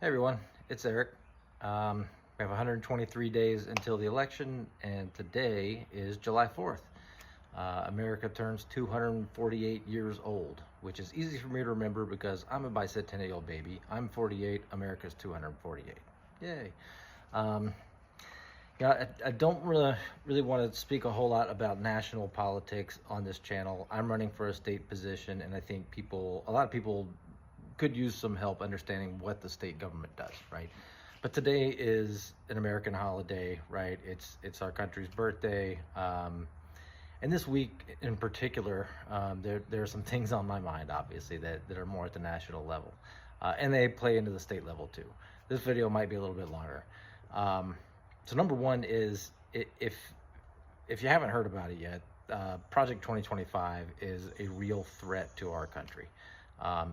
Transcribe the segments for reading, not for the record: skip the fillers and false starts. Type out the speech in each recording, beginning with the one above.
Hey everyone, it's Eric. We have 123 days until the election, and today is July 4th. America turns 248 years old, which is easy for me to remember because I'm a bicentennial baby. I'm 48, America's 248. Yay. Um, I don't really want to speak a whole lot about national politics on this channel. I'm running for a state position, and I think a lot of people could use some help understanding what the state government does, right? But today is an American holiday, right? It's our country's birthday, and this week in particular, there are some things on my mind, obviously, that are more at the national level, and they play into the state level too. This video might be a little bit longer. So number one is if you haven't heard about it yet, Project 2025 is a real threat to our country.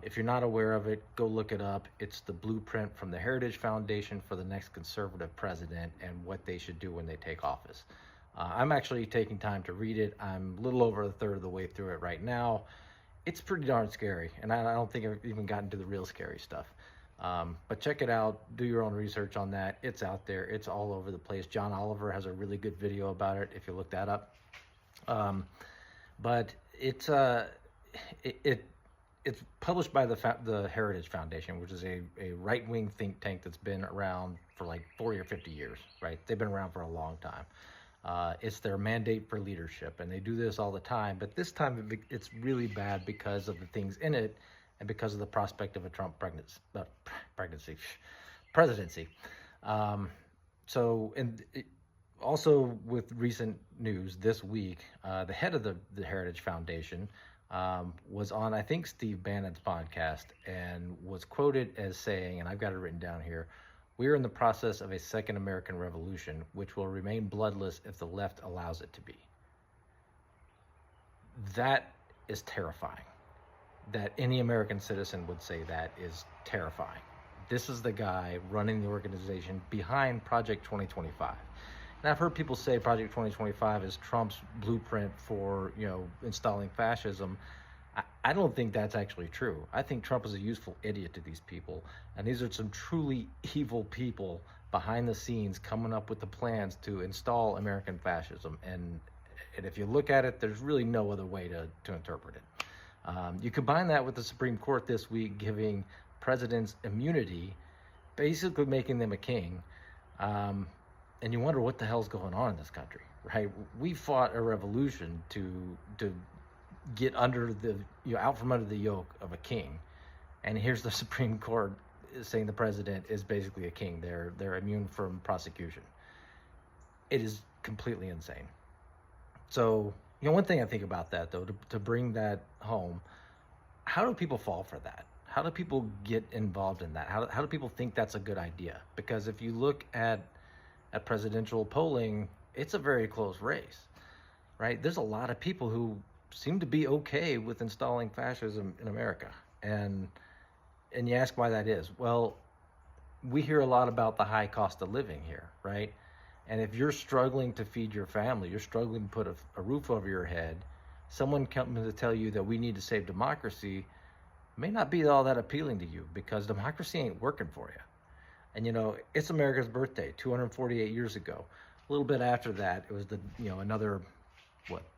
If you're not aware of it, go look it up. It's the blueprint from the Heritage Foundation for the next conservative president and what they should do when they take office. I'm actually taking time to read it. I'm a little over a third of the way through it right now. It's pretty darn scary, and I don't think I've even gotten to the real scary stuff. But check it out. Do your own research on that. It's out there. It's all over the place. John Oliver has a really good video about it if you look that up. But it's published by the Heritage Foundation, which is a right-wing think tank that's been around for like 40 or 50 years, right? They've been around for a long time. It's their mandate for leadership, and they do this all the time. But this time it's really bad because of the things in it and because of the prospect of a Trump presidency. Also with recent news this week, the head of the Heritage Foundation was on, I think, Steve Bannon's podcast and was quoted as saying, and I've got it written down here, "We are in the process of a second American Revolution, which will remain bloodless if the left allows it to be." That is terrifying. That any American citizen would say that is terrifying. This is the guy running the organization behind Project 2025. And I've heard people say Project 2025 is Trump's blueprint for, installing fascism. I don't think that's actually true. I think Trump is a useful idiot to these people. And these are some truly evil people behind the scenes coming up with the plans to install American fascism. And if you look at it, there's really no other way to interpret it. You combine that with the Supreme Court this week giving presidents immunity, basically making them a king, and you wonder what the hell's going on in this country, right? We fought a revolution to get out from under the yoke of a king, and here's the Supreme Court saying the president is basically a king. They're immune from prosecution. It is completely insane. So, one thing I think about that, though, to bring that home, how do people fall for that? How do people get involved in that? How do people think that's a good idea? Because if you look at presidential polling, it's a very close race, right? There's a lot of people who seem to be okay with installing fascism in America. And you ask why that is. Well, we hear a lot about the high cost of living here, right? And if you're struggling to feed your family, you're struggling to put a roof over your head, someone comes to tell you that we need to save democracy may not be all that appealing to you because democracy ain't working for you. And it's America's birthday, 248 years ago. A little bit after that, it was another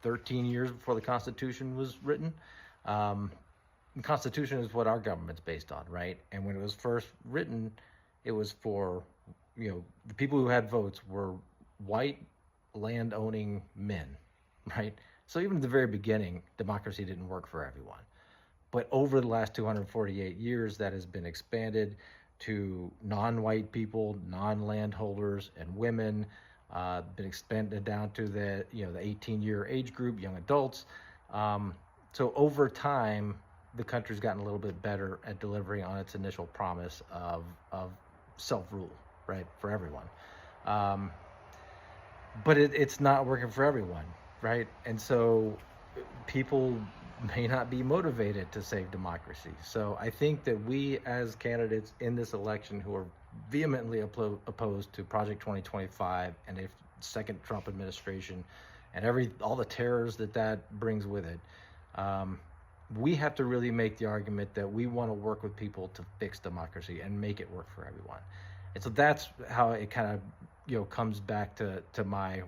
13 years before the Constitution was written. The Constitution is what our government's based on, right? And when it was first written, it was for the people who had votes were white land-owning men, right? So even at the very beginning, democracy didn't work for everyone. But over the last 248 years, that has been expanded to non-white people, non-landholders, and women. Been expanded down to the 18-year age group, young adults. So over time, the country's gotten a little bit better at delivering on its initial promise of self-rule, right, for everyone. But it's not working for everyone, right? And so people may not be motivated to save democracy. So I think that we as candidates in this election who are vehemently opposed to Project 2025 and a second Trump administration and all the terrors that brings with it, we have to really make the argument that we want to work with people to fix democracy and make it work for everyone. And so that's how it kind of, comes back to my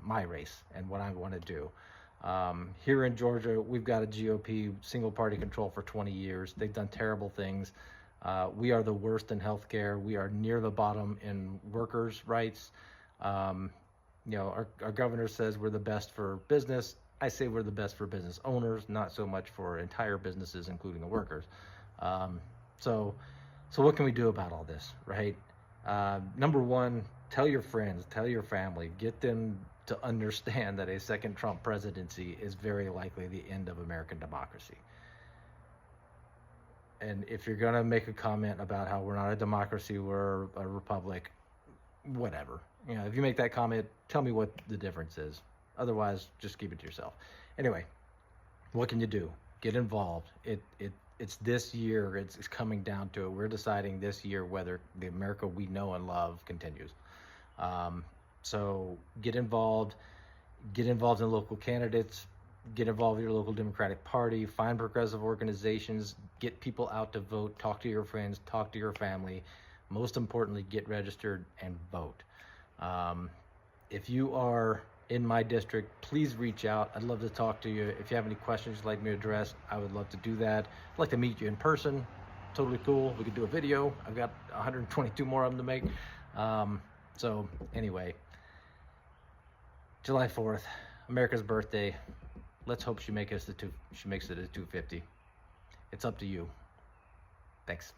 my race and what I want to do. Here in Georgia, we've got a GOP single party control for 20 years. They've done terrible things. We are the worst in healthcare. We are near the bottom in workers' rights. Our governor says we're the best for business. I say we're the best for business owners, not so much for entire businesses, including the workers. So what can we do about all this, right? Number one, tell your friends, tell your family, get them to understand that a second Trump presidency is very likely the end of American democracy. And if you're going to make a comment about how we're not a democracy, we're a republic, whatever. If you make that comment, tell me what the difference is. Otherwise, just keep it to yourself. Anyway, what can you do? Get involved. It's this year. It's coming down to it. We're deciding this year whether the America we know and love continues. So get involved. Get involved in local candidates. Get involved in your local Democratic Party. Find progressive organizations. Get people out to vote. Talk to your friends. Talk to your family. Most importantly, get registered and vote. If you are in my district, please reach out. I'd love to talk to you. If you have any questions you'd like me to address, I would love to do that. I'd like to meet you in person. Totally cool. We could do a video. I've got 122 more of them to make. So anyway, July 4th, America's birthday. Let's hope she makes it to 250. It's up to you. Thanks.